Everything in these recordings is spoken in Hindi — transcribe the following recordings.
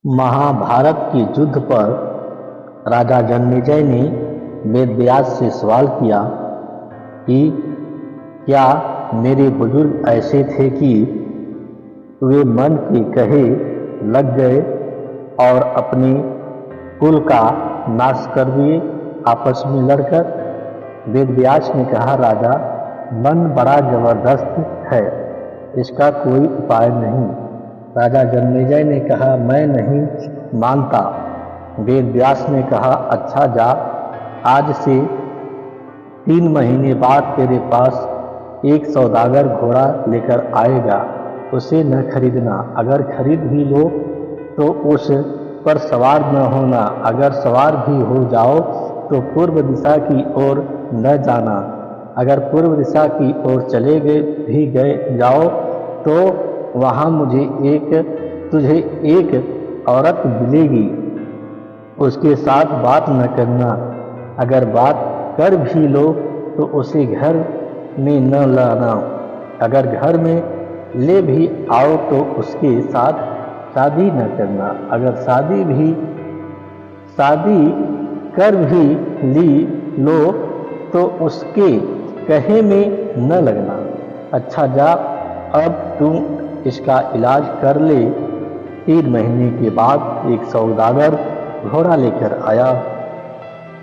महाभारत के युद्ध पर राजा जन्मेजय ने वेदव्यास से सवाल किया कि क्या मेरे बुजुर्ग ऐसे थे कि वे मन के कहे लग गए और अपने कुल का नाश कर दिए आपस में लड़कर। वेदव्यास ने कहा, राजा, मन बड़ा जबरदस्त है, इसका कोई उपाय नहीं। राजा जन्मेजय ने कहा, मैं नहीं मानता। वेदव्यास ने कहा, अच्छा जा, आज से 3 महीने बाद तेरे पास एक सौदागर घोड़ा लेकर आएगा, उसे न खरीदना। अगर खरीद भी लो तो उस पर सवार न होना। अगर सवार भी हो जाओ तो पूर्व दिशा की ओर न जाना। अगर पूर्व दिशा की ओर चले गए जाओ तो वहाँ तुझे एक औरत मिलेगी, उसके साथ बात न करना। अगर बात कर भी लो तो उसे घर में न लाना। अगर घर में ले भी आओ तो उसके साथ शादी न करना। अगर शादी कर भी लो तो उसके कहे में न लगना। अच्छा जा, अब तुम इसका इलाज कर ले। 3 महीने के बाद एक सौदागर घोड़ा लेकर आया।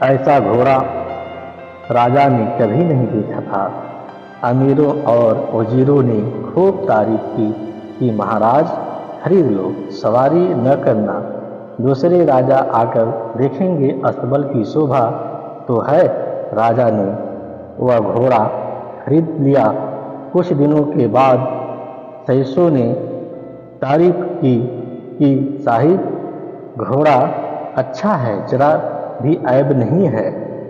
ऐसा घोड़ा राजा ने कभी नहीं देखा था। अमीरों और वजीरों ने खूब तारीफ की कि महाराज खरीद लो, सवारी न करना। दूसरे राजा आकर देखेंगे अस्तबल की शोभा तो है। राजा ने वह घोड़ा खरीद लिया। कुछ दिनों के बाद सैसों ने तारीफ की कि साहिब, घोड़ा अच्छा है, जरा भी ऐब नहीं है,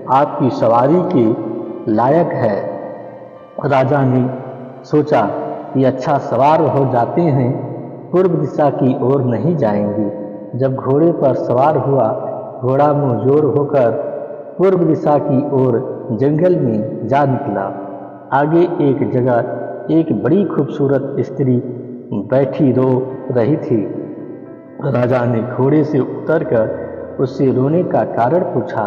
आपकी सवारी के लायक है। राजा ने सोचा कि अच्छा, सवार हो जाते हैं, पूर्व दिशा की ओर नहीं जाएंगे। जब घोड़े पर सवार हुआ, घोड़ा मुंहजोर होकर पूर्व दिशा की ओर जंगल में जा निकला। आगे एक जगह एक बड़ी खूबसूरत स्त्री बैठी रो रही थी। राजा ने घोड़े से उतरकर उससे रोने का कारण पूछा।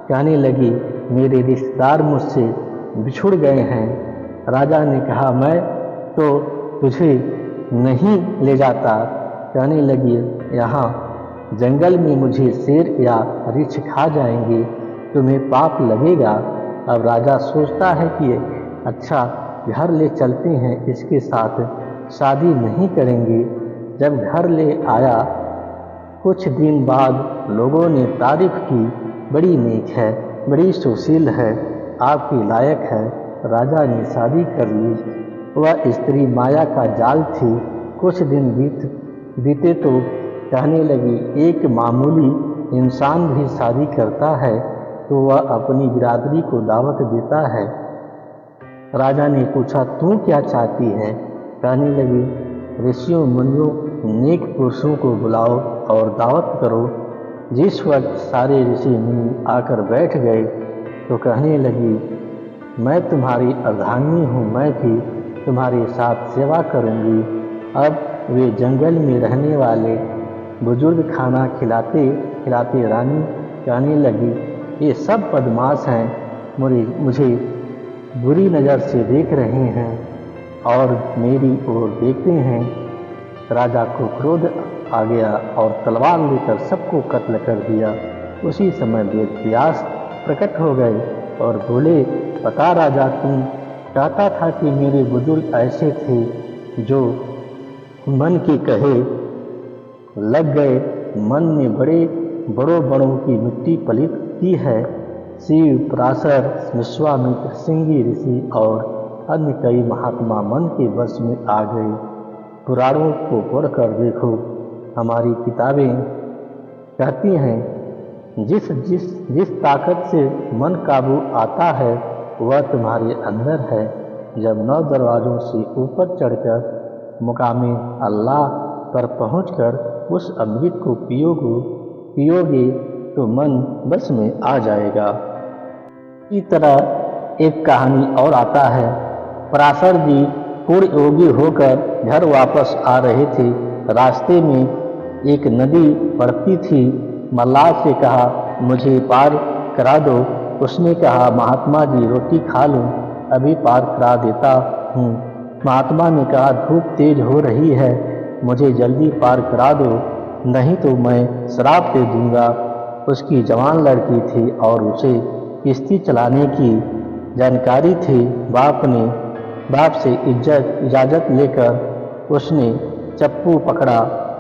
कहने लगी, मेरे रिश्तेदार मुझसे बिछुड़ गए हैं। राजा ने कहा, मैं तो तुझे नहीं ले जाता। कहने लगी, यहाँ जंगल में मुझे शेर या रीछ खा जाएंगे, तुम्हें पाप लगेगा। अब राजा सोचता है कि अच्छा, घर ले चलते हैं, इसके साथ शादी नहीं करेंगे। जब घर ले आया, कुछ दिन बाद लोगों ने तारीफ की, बड़ी नेक है, बड़ी सुशील है, आपके लायक है। राजा ने शादी कर ली। वह स्त्री माया का जाल थी। कुछ दिन बीते तो कहने लगी, एक मामूली इंसान भी शादी करता है तो वह अपनी बिरादरी को दावत देता है। राजा ने पूछा, तू क्या चाहती है? कहने लगी, ऋषियों मुनियों नेक पुरुषों को बुलाओ और दावत करो। जिस वक्त सारे ऋषि मुनि आकर बैठ गए तो कहने लगी, मैं तुम्हारी अर्धांगिनी हूँ, मैं भी तुम्हारे साथ सेवा करूँगी। अब वे जंगल में रहने वाले बुजुर्ग खाना खिलाते खिलाते रानी कहने लगी, ये सब बदमाश हैं, मुझे बुरी नज़र से देख रहे हैं और मेरी ओर देखते हैं। राजा को क्रोध आ गया और तलवार लेकर सबको कत्ल कर दिया। उसी समय वेदव्यास प्रकट हो गए और बोले, पता राजा, तुम कहता था कि मेरे बुजुर्ग ऐसे थे जो मन के कहे लग गए। मन में बड़ों की मिट्टी पलित की है। शिव, पराशर, विश्वामित्र, सिंगी ऋषि और अन्य कई महात्मा मन के वश में आ गए। पुराणों को पढ़कर देखो, हमारी किताबें कहती हैं, जिस ताकत से मन काबू आता है वह तुम्हारे अंदर है। जब 9 दरवाज़ों से ऊपर चढ़कर मुकामे अल्लाह पर पहुंचकर उस अमृत को पियोगे तो मन बस में आ जाएगा। इसी तरह एक कहानी और आता है। पराशर जी पूर्ण योगी होकर घर वापस आ रहे थे। रास्ते में एक नदी पड़ती थी। मल्लाह से कहा, मुझे पार करा दो। उसने कहा, महात्मा जी रोटी खा लो, अभी पार करा देता हूँ। महात्मा ने कहा, धूप तेज हो रही है, मुझे जल्दी पार करा दो, नहीं तो मैं श्राप दे दूंगा। उसकी जवान लड़की थी और उसे किश्ती चलाने की जानकारी थी। बाप से इजाज़त लेकर उसने चप्पू पकड़ा,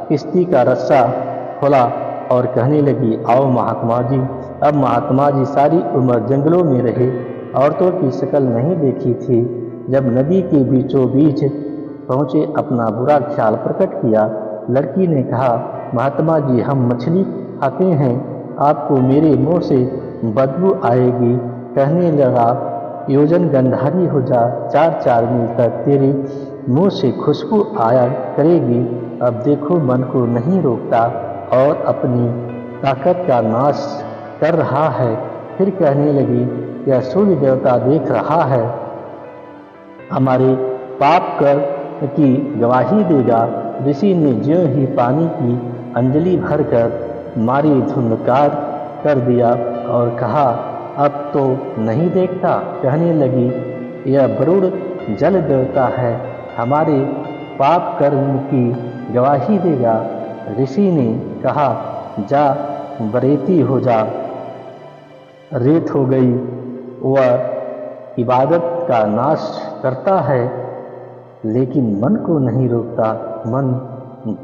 किश्ती का रस्सा खोला और कहने लगी, आओ महात्मा जी। अब महात्मा जी सारी उम्र जंगलों में रहे, औरतों की शक्ल नहीं देखी थी। जब नदी के बीचों बीच पहुँचे, अपना बुरा ख्याल प्रकट किया। लड़की ने कहा, महात्मा जी हम मछली खाते हैं, आपको मेरे मुंह से बदबू आएगी। कहने लगा, योजन गंधारी हो जा, 4-4 मील तक तेरे मुंह से खुशबू आया करेगी। अब देखो मन को नहीं रोकता और अपनी ताकत का नाश कर रहा है। फिर कहने लगी, यह सूर्य देवता देख रहा है, हमारे पाप कर की गवाही देगा। ऋषि ने ज्यों ही पानी की अंजलि भरकर मारी धुंधकार कर दिया और कहा, अब तो नहीं देखता। कहने लगी, यह वरुण जल देवता है, हमारे पाप कर्म की गवाही देगा। ऋषि ने कहा, जा बरेती हो जा। रेत हो गई, वह इबादत का नाश करता है लेकिन मन को नहीं रोकता। मन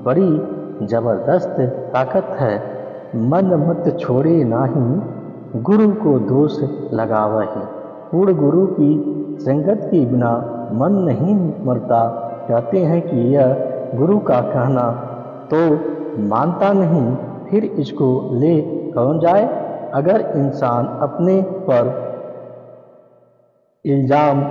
बड़ी जबरदस्त ताकत है, मन मत छोड़े नाही, गुरु को दोष लगावही। पूर्ण गुरु की संगत के बिना मन नहीं मरता। कहते हैं कि यह गुरु का कहना तो मानता नहीं, फिर इसको ले कौन जाए। अगर इंसान अपने पर इल्जाम